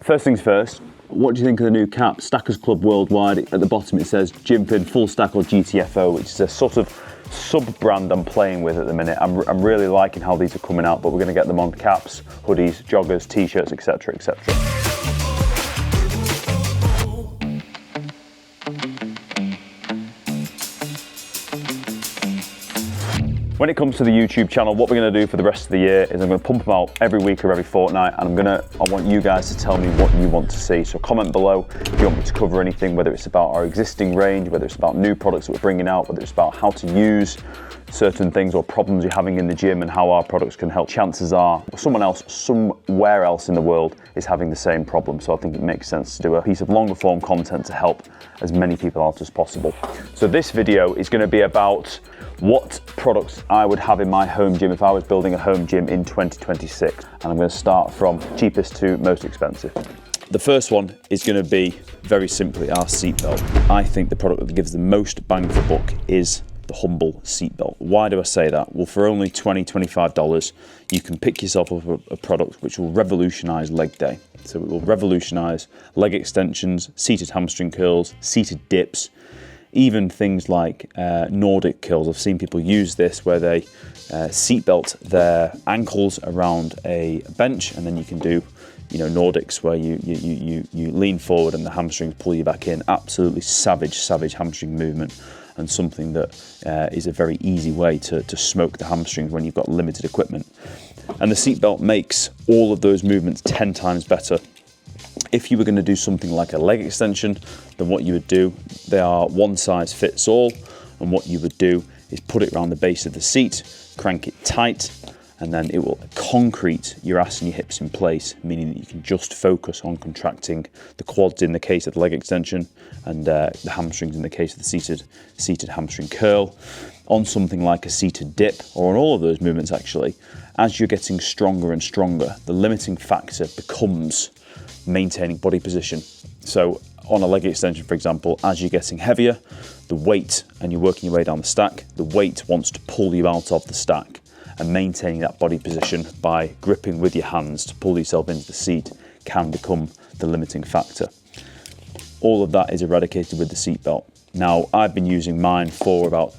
First things first, what do you think of the new cap? Stackers Club Worldwide. At the bottom it says GymPin Full Stack or GTFO, which is a sort of sub-brand I'm playing with at the minute. I'm really liking how these are coming out, but we're going to get them on caps, hoodies, joggers, t-shirts, etc, etc. When it comes to the YouTube channel, what we're going to do for the rest of the year is I'm going to pump them out every week or every fortnight, and I want you guys to tell me what you want to see. So comment below if you want me to cover anything, whether it's about our existing range, whether it's about new products that we're bringing out, whether it's about how to use certain things or problems you're having in the gym and how our products can help. Chances are someone else somewhere else in the world is having the same problem, so I think it makes sense to do a piece of longer form content to help as many people out as possible. So this video is going to be about what products I would have in my home gym if I was building a home gym in 2026, and I'm going to start from cheapest to most expensive. The first one is going to be very simply our seat belt. I think the product that gives the most bang for buck is the humble seat belt. Why do I say that? Well, for only $20, $25, you can pick yourself up a product which will revolutionize leg day. So it will revolutionize leg extensions, seated hamstring curls, seated dips, even things like Nordic curls. I've seen people use this where they seatbelt their ankles around a bench, and then you can do, you know, Nordics where you lean forward and the hamstrings pull you back in. Absolutely savage hamstring movement, and something that is a very easy way to smoke the hamstrings when you've got limited equipment. And the seatbelt makes all of those movements 10 times better. If you were going to do something like a leg extension, then what you would do, they are one size fits all, and what you would do is put it around the base of the seat, crank it tight, and then it will concrete your ass and your hips in place, meaning that you can just focus on contracting the quads in the case of the leg extension, and the hamstrings in the case of the seated hamstring curl. On something like a seated dip, or on all of those movements actually, as you're getting stronger and stronger, the limiting factor becomes maintaining body position. So on a leg extension, for example, as you're getting heavier, the weight, and you're working your way down the stack, the weight wants to pull you out of the stack, and maintaining that body position by gripping with your hands to pull yourself into the seat can become the limiting factor. All of that is eradicated with the seat belt. Now, I've been using mine for about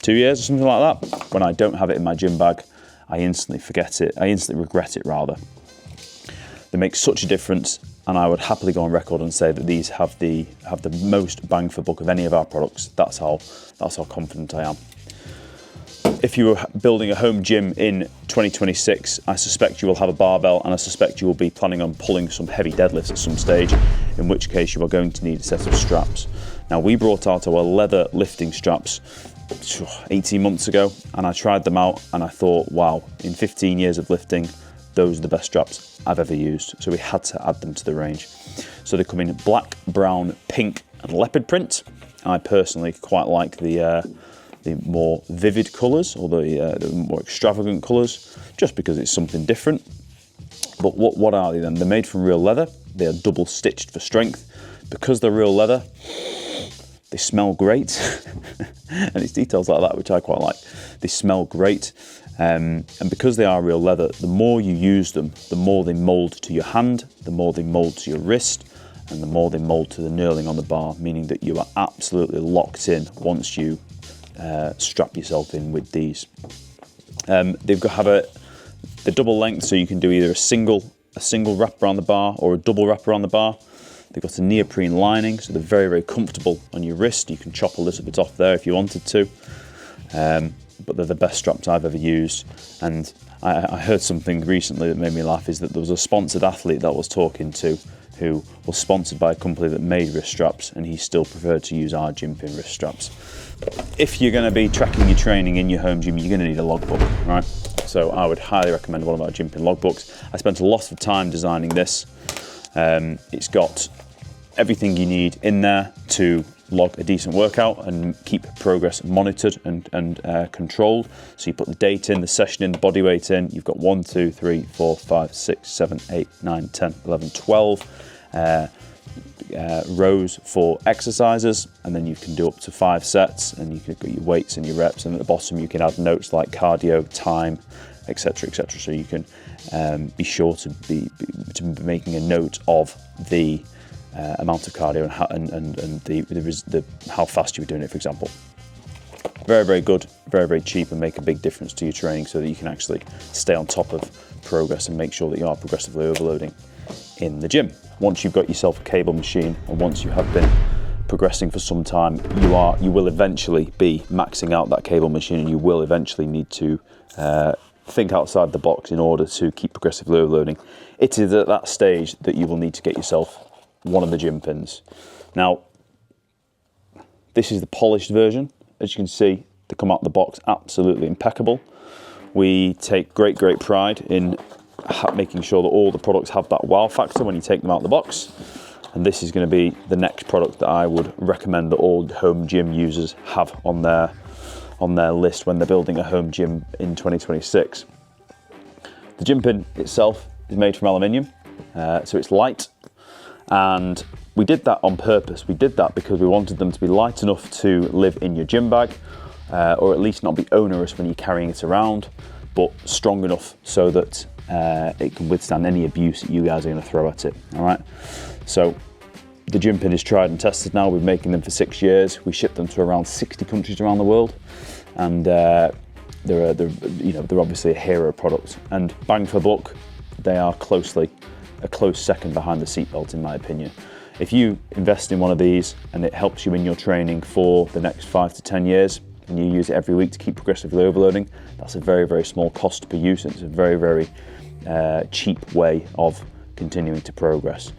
2 years or something like that. When I don't have it in my gym bag, I instantly regret it rather. They make such a difference, and I would happily go on record and say that these have the most bang for buck of any of our products. That's how confident I am. If you were building a home gym in 2026, I suspect you will have a barbell, and I suspect you will be planning on pulling some heavy deadlifts at some stage, in which case you are going to need a set of straps. Now, we brought out our leather lifting straps 18 months ago, and I tried them out and I thought, wow, in 15 years of lifting, those are the best straps I've ever used. So we had to add them to the range. So they come in black, brown, pink and leopard print. I personally quite like the more vivid colours, or the more extravagant colours, just because it's something different. But what are they then? They're made from real leather. They are double stitched for strength. Because they're real leather, they smell great. And it's details like that which I quite like. They smell great. And because they are real leather, the more you use them, the more they mould to your hand, the more they mould to your wrist, and the more they mould to the knurling on the bar, meaning that you are absolutely locked in once you strap yourself in with these. They've got the double length, so you can do either a single wrap around the bar or a double wrap around the bar. They've got a neoprene lining, so they're very comfortable on your wrist. You can chop a little bit off there if you wanted to. But they're the best straps I've ever used. And I heard something recently that made me laugh, is that there was a sponsored athlete that I was talking to who was sponsored by a company that made wrist straps, and he still preferred to use our GymPin wrist straps. If you're going to be tracking your training in your home gym, you're going to need a logbook, right? So I would highly recommend one of our GymPin logbooks. I spent a lot of time designing this. It's got everything you need in there to log a decent workout and keep progress monitored and controlled. So you put the date in, the session in, the body weight in. You've got 1, 2, 3, 4, 5, 6, 7, 8, 9, 10, 11, 12 rows for exercises, and then you can do up to 5 sets, and you can get your weights and your reps, and at the bottom you can add notes like cardio, time, etc., etc. So you can be sure to be making a note of the amount of cardio and how fast you're doing it, for example. Very, very good, very, very cheap, and make a big difference to your training so that you can actually stay on top of progress and make sure that you are progressively overloading in the gym. Once you've got yourself a cable machine, and once you have been progressing for some time, you will eventually be maxing out that cable machine, and you will eventually need to think outside the box in order to keep progressively overloading. It is at that stage that you will need to get yourself one of the GymPins. Now, this is the polished version. As you can see, they come out of the box absolutely impeccable. We take great pride in making sure that all the products have that wow factor when you take them out of the box. And this is going to be the next product that I would recommend that all home gym users have on their list when they're building a home gym in 2026. The GymPin itself is made from aluminium, so it's light, and we did that on purpose. We did that because we wanted them to be light enough to live in your gym bag, or at least not be onerous when you're carrying it around, but strong enough so that it can withstand any abuse that you guys are going to throw at it. All right. So the GymPin is tried and tested now. We've been making them for 6 years. We ship them to around 60 countries around the world, and they're obviously a hero product. And bang for buck, they are a close second behind the seat belt, in my opinion. If you invest in one of these and it helps you in your training for the next 5 to 10 years, and you use it every week to keep progressively overloading, that's a very, very small cost per use. It's a very, very cheap way of continuing to progress.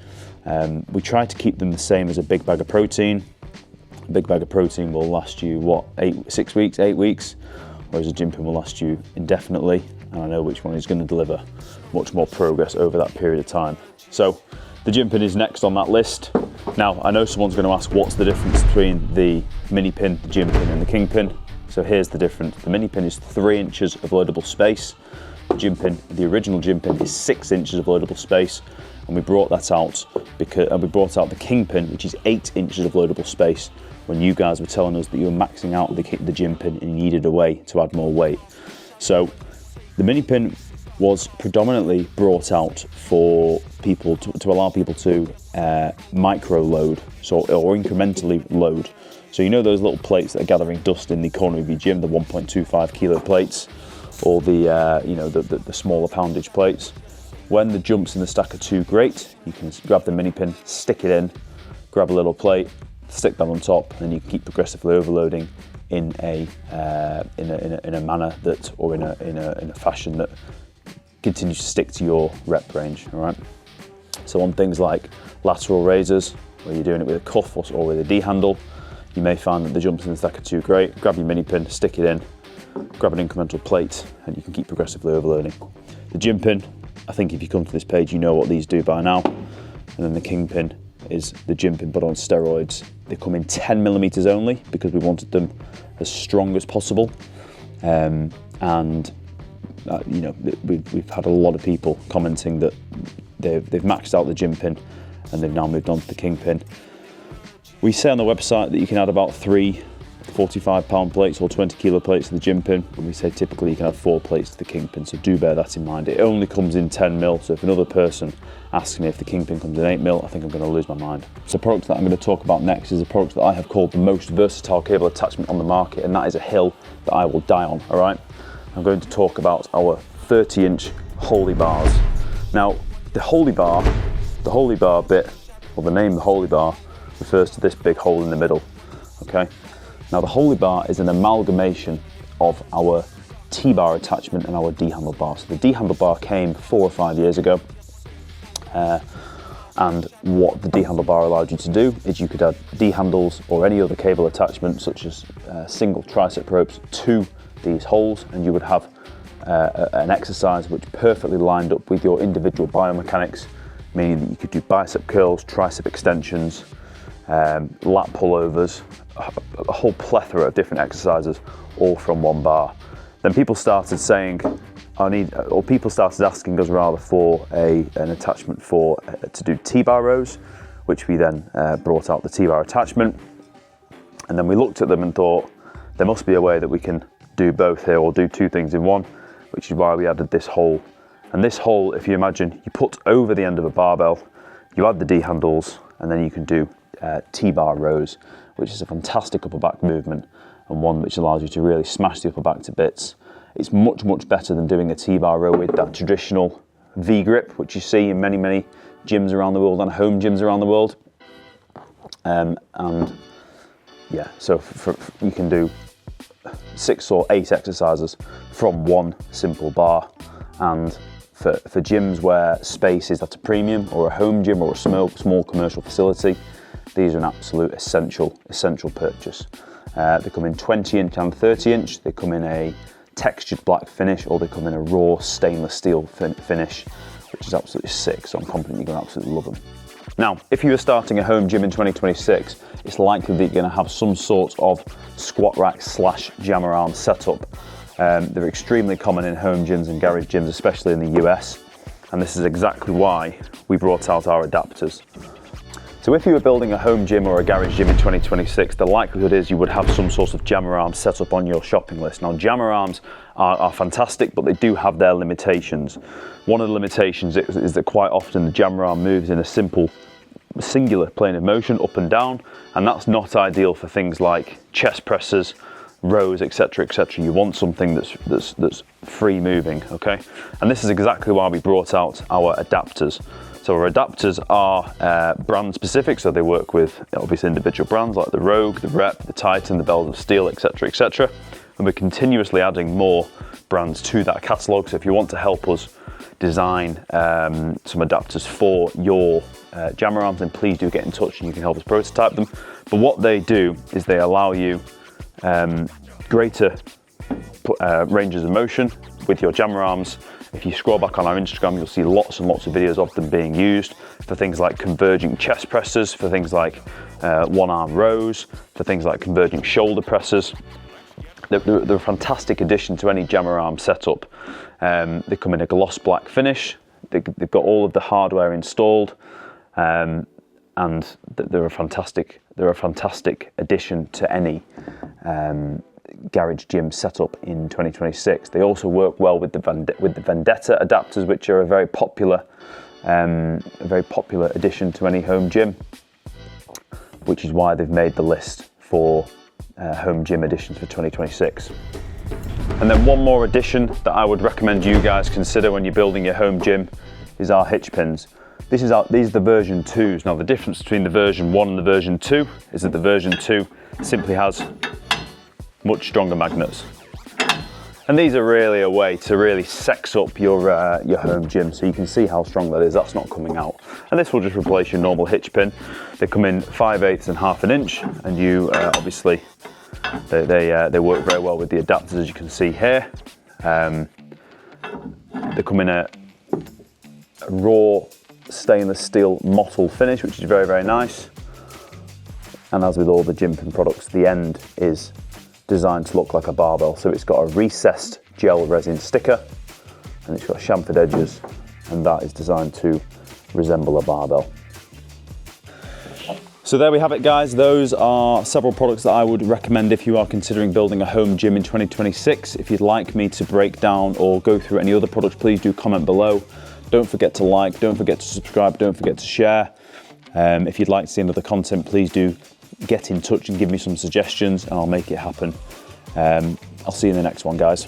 We try to keep them the same as a big bag of protein. A big bag of protein will last you, 8 weeks, whereas a GymPin will last you indefinitely, and I know which one is going to deliver much more progress over that period of time. So the GymPin is next on that list. Now, I know someone's going to ask what's the difference between the MiniPin, the GymPin and the KingPin. So here's the difference. The MiniPin is 3 inches of loadable space. The GymPin, the original GymPin, is 6 inches of loadable space, and we brought that out because we brought out the KingPin, which is 8 inches of loadable space, when you guys were telling us that you were maxing out the GymPin and you needed a way to add more weight. So the MiniPin was predominantly brought out for people to allow people to micro load, or incrementally load. So you know those little plates that are gathering dust in the corner of your gym, the 1.25 kilo plates, or the smaller poundage plates. When the jumps in the stack are too great, you can grab the MiniPin, stick it in, grab a little plate, stick that on top, and you can keep progressively overloading in a manner that, or in a fashion that continues to stick to your rep range. All right. So on things like lateral raises, where you're doing it with a cuff or with a D handle, you may find that the jumps in the stack are too great. Grab your MiniPin, stick it in, grab an incremental plate, and you can keep progressively overloading. The GymPin, I think if you come to this page, you know what these do by now. And then the KingPin is the GymPin, but on steroids. They come in 10 millimeters only because we wanted them as strong as possible. We've had a lot of people commenting that they've maxed out the GymPin and they've now moved on to the KingPin. We say on the website that you can add about 3 45-pound plates or 20 kilo plates to the GymPin, and we say typically you can have 4 plates to the KingPin, so do bear that in mind. It only comes in 10 mil, so if another person asks me if the KingPin comes in 8 mil, I think I'm going to lose my mind. So the product that I'm going to talk about next is a product that I have called the most versatile cable attachment on the market, and that is a hill that I will die on, all right? I'm going to talk about our 30-inch Holy Bars. Now, the Holy Bar bit, or the name the Holy Bar, refers to this big hole in the middle, okay? Now the Holy Bar is an amalgamation of our T-bar attachment and our D-handlebar. So the D-handlebar came 4 or 5 years ago, and what the D-handlebar allowed you to do is you could add D-handles or any other cable attachment, such as single tricep ropes, to these holes, and you would have an exercise which perfectly lined up with your individual biomechanics, meaning that you could do bicep curls, tricep extensions, lat pullovers, a whole plethora of different exercises, all from one bar. Then people started saying, people started asking us rather for an attachment to do T-bar rows, which we then brought out the T-bar attachment. And then we looked at them and thought, there must be a way that we can do both here, or do 2 things in one. which is why we added this hole. And this hole, if you imagine, you put over the end of a barbell, you add the D handles, and then you can do T-bar rows, which is a fantastic upper back movement and one which allows you to really smash the upper back to bits. It's much, much better than doing a T-bar row with that traditional V-grip, which you see in many, many gyms around the world and home gyms around the world. And yeah, so you can do 6 or 8 exercises from one simple bar. And for gyms where space is at a premium, or a home gym or a small commercial facility, these are an absolute essential purchase. They come in 20-inch and 30-inch. They come in a textured black finish, or they come in a raw stainless steel finish, which is absolutely sick. So I'm confident you're going to absolutely love them. Now, if you are starting a home gym in 2026, it's likely that you're going to have some sort of squat rack / jammer arm setup. They're extremely common in home gyms and garage gyms, especially in the US. And this is exactly why we brought out our adapters. So if you were building a home gym or a garage gym in 2026, the likelihood is you would have some sort of jammer arm set up on your shopping list. Now, jammer arms are fantastic, but they do have their limitations. One of the limitations is that quite often the jammer arm moves in a simple singular plane of motion up and down, and that's not ideal for things like chest presses, rows, etc., etc. You want something that's free moving, okay? And this is exactly why we brought out our adapters. So our adapters are brand specific, so they work with obviously individual brands like the Rogue, the Rep, the Titan, the Bells of Steel, etc., etc. And we're continuously adding more brands to that catalogue. So if you want to help us design some adapters for your jammer arms, then please do get in touch and you can help us prototype them. But what they do is they allow you greater ranges of motion with your jammer arms. If you scroll back on our Instagram, you'll see lots and lots of videos of them being used for things like converging chest presses, for things like one arm rows, for things like converging shoulder presses. They're a fantastic addition to any jammer arm setup. They come in a gloss black finish. They've got all of the hardware installed, and they're a fantastic addition to any garage gym setup in 2026. They also work well with the Vendetta adapters, which are a very popular addition to any home gym, which is why they've made the list for home gym additions for 2026. And then one more addition that I would recommend you guys consider when you're building your home gym is our hitch pins. These are the version 2s. Now the difference between the version 1 and the version 2 is that the version 2 simply has much stronger magnets. And these are really a way to really sex up your home gym, so you can see how strong that is. That's not coming out. And this will just replace your normal hitch pin. They come in 5/8 and 1/2 inch, and you obviously they work very well with the adapters, as you can see here. They come in a raw stainless steel mottled finish, which is very, very nice. And as with all the GymPin products, the end is designed to look like a barbell. So it's got a recessed gel resin sticker, and it's got chamfered edges, and that is designed to resemble a barbell. So there we have it, guys. Those are several products that I would recommend if you are considering building a home gym in 2026. If you'd like me to break down or go through any other products, please do comment below. Don't forget to like, don't forget to subscribe, don't forget to share. If you'd like to see another content, please do get in touch and give me some suggestions, and I'll make it happen. I'll see you in the next one, guys.